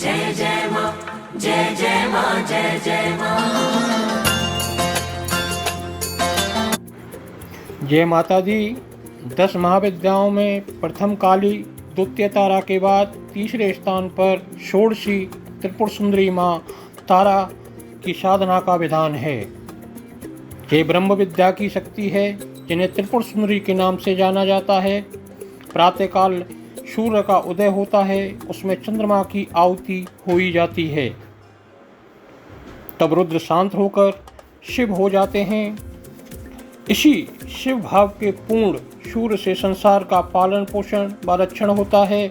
जय जय माँ, जय जय माँ, जय जय माँ। जय माता दी। 10 महाविद्याओं में प्रथम काली, द्वितीय तारा के बाद तीसरे स्थान पर षोडशी त्रिपुर सुंदरी माँ तारा की साधना का विधान है। ये ब्रह्म विद्या की शक्ति है जिन्हें त्रिपुर सुंदरी के नाम से जाना जाता है। प्रातःकाल सूर्य का उदय होता है, उसमें चंद्रमा की आहुति हुई जाती है, तब रुद्र शांत होकर शिव हो जाते हैं। इसी शिव भाव के पूर्ण सूर्य से संसार का पालन पोषण व रक्षण होता है।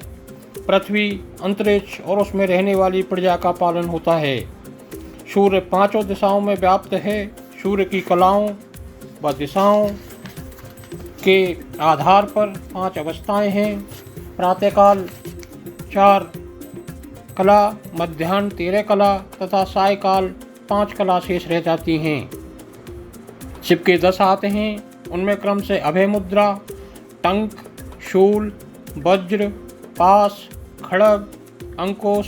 पृथ्वी, अंतरिक्ष और उसमें रहने वाली प्रजा का पालन होता है। सूर्य 5 दिशाओं में व्याप्त है। सूर्य की कलाओं व दिशाओं के आधार पर 5 अवस्थाएं हैं। प्रातःकाल 4 कला, मध्याह्न 13 कला तथा सायकाल 5 कला शेष रह जाती हैं। शिव के 10 हाथ हैं, उनमें क्रम से अभय मुद्रा, टंक, शूल, वज्र, पास, खड़ग, अंकुश,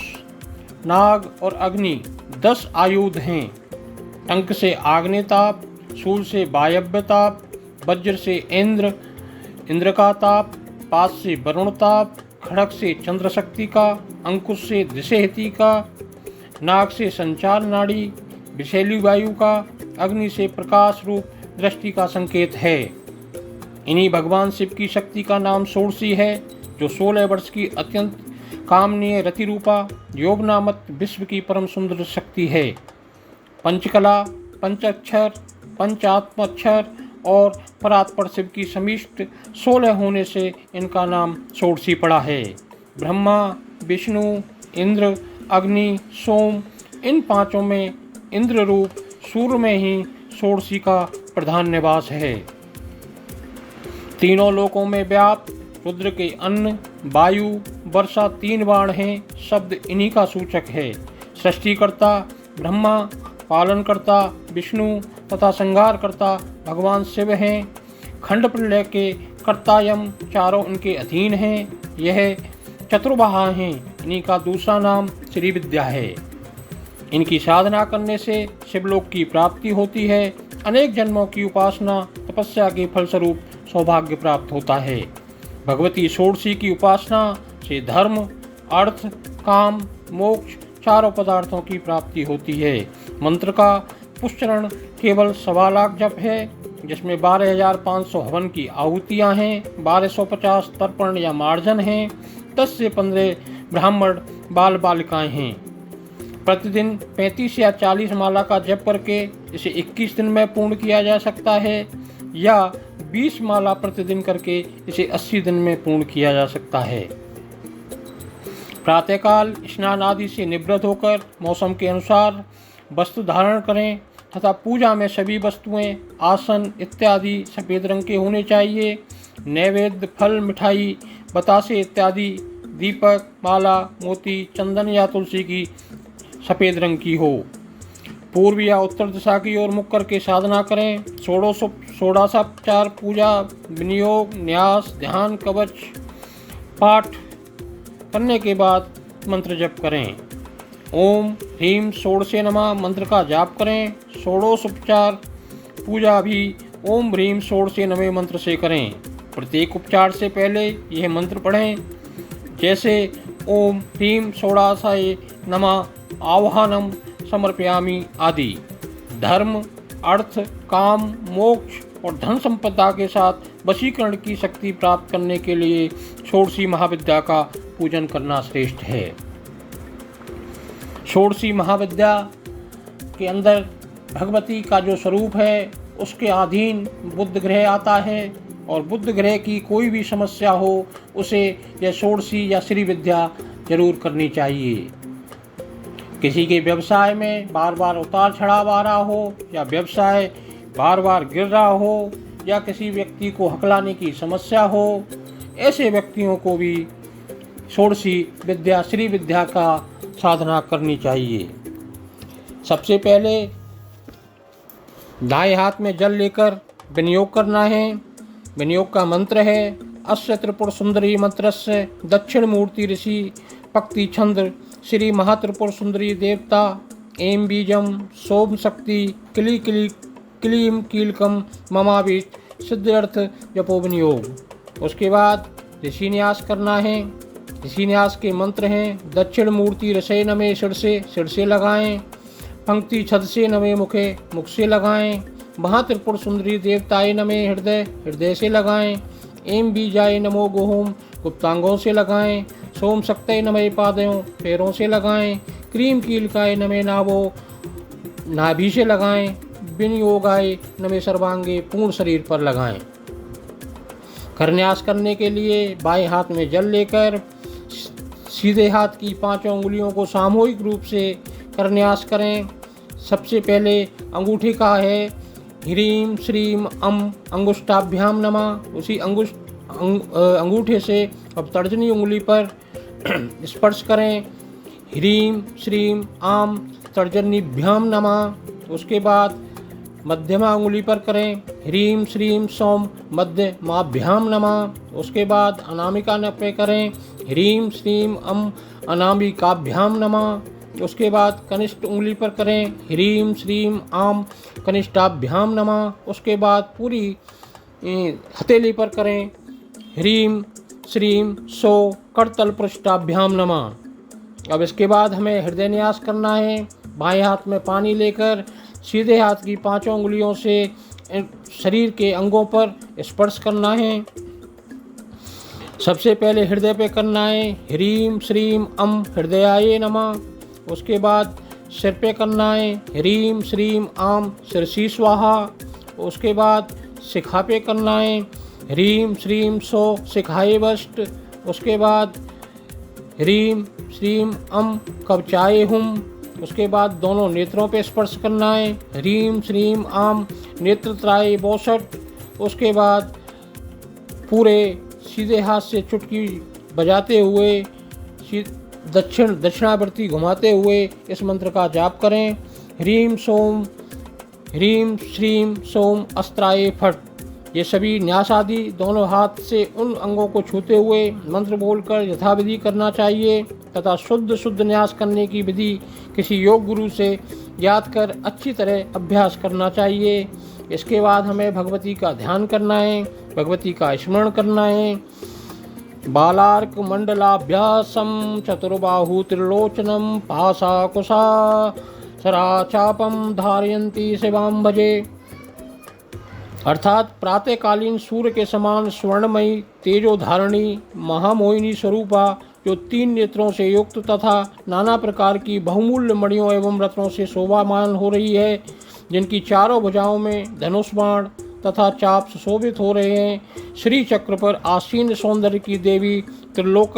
नाग और अग्नि 10 आयुध हैं। टंक से आग्नेय ताप, शूल से वायव्य ताप, वज्र से इंद्र का ताप, पास से वरुण ताप, खड़ग से चंद्र शक्ति का, अंकुश से दिशेहति का, नाग से संचार नाड़ी, विषैली वायु का, अग्नि से प्रकाश रूप दृष्टि का संकेत है। इन्हीं भगवान शिव की शक्ति का नाम षोडशी है, जो 16 वर्ष की अत्यंत कामनीय रति रूपा योग नामक विश्व की परम सुंदर शक्ति है। पंचकला, पंचाक्षर, पंचात्माक्षर और परात्पर शिव की समिष्ट 16 होने से इनका नाम षोडशी पड़ा है। ब्रह्मा, विष्णु, इंद्र, अग्नि, सोम, इन पांचों में इंद्र रूप सूर्य में ही षोडशी का प्रधान निवास है। तीनों लोकों में व्याप्त रुद्र के अन्न, वायु, वर्षा 3 बाण हैं। शब्द इन्हीं का सूचक है। सृष्टिकर्ता ब्रह्मा, पालनकर्ता विष्णु तथा संहारकर्ता भगवान शिव हैं। खंड प्रलय के कर्ता यम चारों इनके अधीन हैं। यह चतुर्बाहा हैं। इन्हीं का दूसरा नाम श्री विद्या है। इनकी साधना करने से शिवलोक की प्राप्ति होती है। अनेक जन्मों की उपासना तपस्या के फलस्वरूप सौभाग्य प्राप्त होता है। भगवती षोडशी की उपासना से धर्म, अर्थ, काम, मोक्ष चारों पदार्थों की प्राप्ति होती है। मंत्र का पुष्चरण केवल 1.25 लाख जप है, जिसमें 12,500 हवन की आहुतियाँ हैं, 1250 तर्पण या मार्जन हैं, 10 से 15 ब्राह्मण बाल बालिकाएँ हैं। प्रतिदिन 35 या 40 माला का जप करके इसे 21 दिन में पूर्ण किया जा सकता है, या 20 माला प्रतिदिन करके इसे 80 दिन में पूर्ण किया जा सकता है। प्रातःकाल स्नान आदि से निवृत्त होकर मौसम के अनुसार वस्त्र धारण करें तथा पूजा में सभी वस्तुएं, आसन इत्यादि सफ़ेद रंग के होने चाहिए। नैवेद्य, फल, मिठाई, बतासे इत्यादि, दीपक, माला, मोती, चंदन या तुलसी की सफ़ेद रंग की हो। पूर्व या उत्तर दिशा की ओर मुख करके साधना करें। षोडशोपचार पूजा, विनियोग, न्यास, ध्यान, कवच पाठ करने के बाद मंत्र जप करें। ओम ह्रीम षोडशे नमः मंत्र का जाप करें। षोडशोपचार पूजा भी ओम ह्रीम षोडशे नमः मंत्र से करें। प्रत्येक उपचार से पहले यह मंत्र पढ़ें, जैसे ओम ह्रीम षोडशाय नमः आवाहनम समर्पयामि आदि। धर्म, अर्थ, काम, मोक्ष और धन संपदा के साथ वशीकरण की शक्ति प्राप्त करने के लिए षोडशी महाविद्या का पूजन करना श्रेष्ठ है। षोडशी महाविद्या के अंदर भगवती का जो स्वरूप है उसके अधीन बुध ग्रह आता है, और बुध ग्रह की कोई भी समस्या हो उसे यह षोडशी या श्री विद्या जरूर करनी चाहिए। किसी के व्यवसाय में बार बार उतार चढ़ाव आ रहा हो, या व्यवसाय बार बार गिर रहा हो, या किसी व्यक्ति को हकलाने की समस्या हो, ऐसे व्यक्तियों को भी षोडशी विद्या श्री विद्या का साधना करनी चाहिए। सबसे पहले दाएं हाथ में जल लेकर विनियोग करना है। विनियोग का मंत्र है अस्य त्रिपुर सुंदरी मंत्रस्य दक्षिण मूर्ति ऋषि पक्ति छंद श्री महात्रिपुर सुंदरी देवता एम बीजम सोम शक्ति क्ली क्ली क्लीम कीलकम ममावित सिद्धार्थ जपोविनियोग। उसके बाद ऋषि न्यास करना है। ऋषि न्यास के मंत्र हैं दक्षिण मूर्ति रसे नमे सिर से लगाएं, पंक्ति छद से नमे मुखे मुख से लगाएं, महात्रिपुर सुंदरी देवताए नमे हृदय से लगाएं, एम बीजाए नमो गोहोम गुप्तांगों से लगाएं, सोम शक्तये नमे पादयों पैरों से लगाएं, क्रीम कीलकाय नमे नाभो नाभि से लगाएं, विनियोगाय नमे सर्वांगे पूर्ण शरीर पर लगाएं। करन्यास करने के लिए बाएं हाथ में जल लेकर सीधे हाथ की 5 उंगलियों को सामूहिक रूप से करन्यास करें। सबसे पहले अंगूठे का है ह्रीम श्रीम अम अंगुष्ठाभ्याम नमः। उसी अंगूठे से अब तर्जनी उंगली पर स्पर्श करें ह्रीम श्रीम आम तर्जनीभ्याम नमः। उसके बाद मध्यमा उंगली पर करें ह्रीम श्रीम सौम मध्यमाभ्याम नमः। उसके बाद अनामिका पे करें ह्रीम श्रीम अम अनामिकाभ्याम नमः। उसके बाद कनिष्ठ उंगली पर करें ह्रीम श्रीम आम कनिष्ठाभ्याम नमः। उसके बाद पूरी हथेली पर करें ह्रीम श्रीम सो करतल पृष्ठाभ्याम नमः। अब इसके बाद हमें हृदय न्यास करना है। बाएं हाथ में पानी लेकर सीधे हाथ की 5 उंगलियों से शरीर के अंगों पर स्पर्श करना है। सबसे पहले हृदय पे करना है ह्रीम श्रीम अम हृदयाय नमः। उसके बाद सिर पे करना है ह्रीम श्रीम आम शिरसी स्वाहा। उसके बाद शिखा पे करना है ह्रीम श्रीम सो शिखाए वष्ट। उसके बाद ह्रीम श्रीम अम कवचाए हुम। उसके बाद दोनों नेत्रों पे स्पर्श करना है ह्रीम श्रीम आम नेत्रत्राय बोसठ। उसके बाद पूरे सीधे हाथ से चुटकी बजाते हुए दक्षिणावर्ती घुमाते हुए इस मंत्र का जाप करें ह्रीम श्रीम सोम अस्त्राय फट। ये सभी न्यास आदि दोनों हाथ से उन अंगों को छूते हुए मंत्र बोलकर यथाविधि करना चाहिए तथा शुद्ध न्यास करने की विधि किसी योग गुरु से याद कर अच्छी तरह अभ्यास करना चाहिए। इसके बाद हमें भगवती का ध्यान करना है, भगवती का स्मरण करना है। बालार्क मंडलाभ्यासम चतुर्बाहु त्रिलोचनम पासा कुशा सराचापम धारयंती शिवाम भजे। अर्थात प्रातःकालीन सूर्य के समान स्वर्णमयी तेजो धारणी महामोहिनी स्वरूपा जो 3 नेत्रों से युक्त तथा नाना प्रकार की बहुमूल्य मणियों एवं रत्नों से शोभामान हो रही है, जिनकी चारों भुजाओं में धनुष बाण तथा चाप सुशोभित हो रहे हैं। श्री चक्र पर आसीन सौंदर्य की देवी त्रिलोक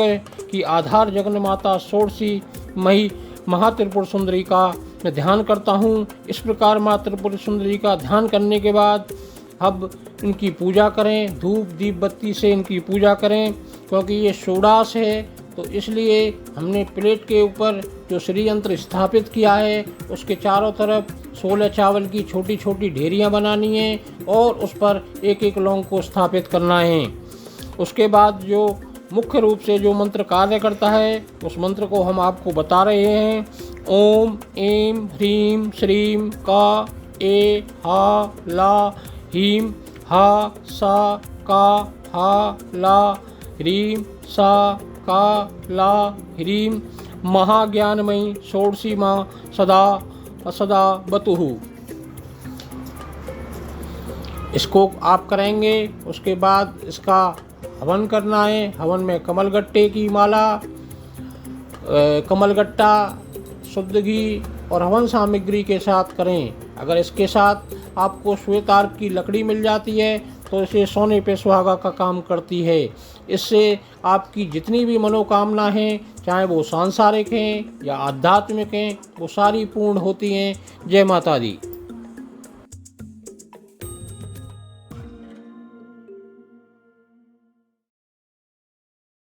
की आधार जगन माता षोडशी मही महात्रिपुर सुंदरी का मैं ध्यान करता हूँ। इस प्रकार माँ त्रिपुर सुंदरी का ध्यान करने के बाद अब इनकी पूजा करें, धूप दीप बत्ती से इनकी पूजा करें। क्योंकि ये षोडश है तो इसलिए हमने प्लेट के ऊपर जो श्री यंत्र स्थापित किया है उसके चारों तरफ 16 चावल की छोटी छोटी ढेरियाँ बनानी हैं और उस पर एक एक लौंग को स्थापित करना है। उसके बाद जो मुख्य रूप से जो मंत्र कार्य करता है उस मंत्र को हम आपको बता रहे हैं। ओम एम ह्रीम श्रीम का ए हा ला हीम हा सा का हा ला ह्रीम सा का ला ह्रीम महाज्ञानमयी षोडशी माँ सदा असदा बतुहु। इसको आप करेंगे। उसके बाद इसका हवन करना है। हवन में कमलगट्टे की माला, कमलगट्टा, शुद्ध घी और हवन सामग्री के साथ करें। अगर इसके साथ आपको श्वेतार्क की लकड़ी मिल जाती है तो इसे सोने पे सुहागा का काम करती है। इससे आपकी जितनी भी मनोकामना हैं, चाहे वो सांसारिक हैं या आध्यात्मिक हैं, वो सारी पूर्ण होती हैं। जय माता दी।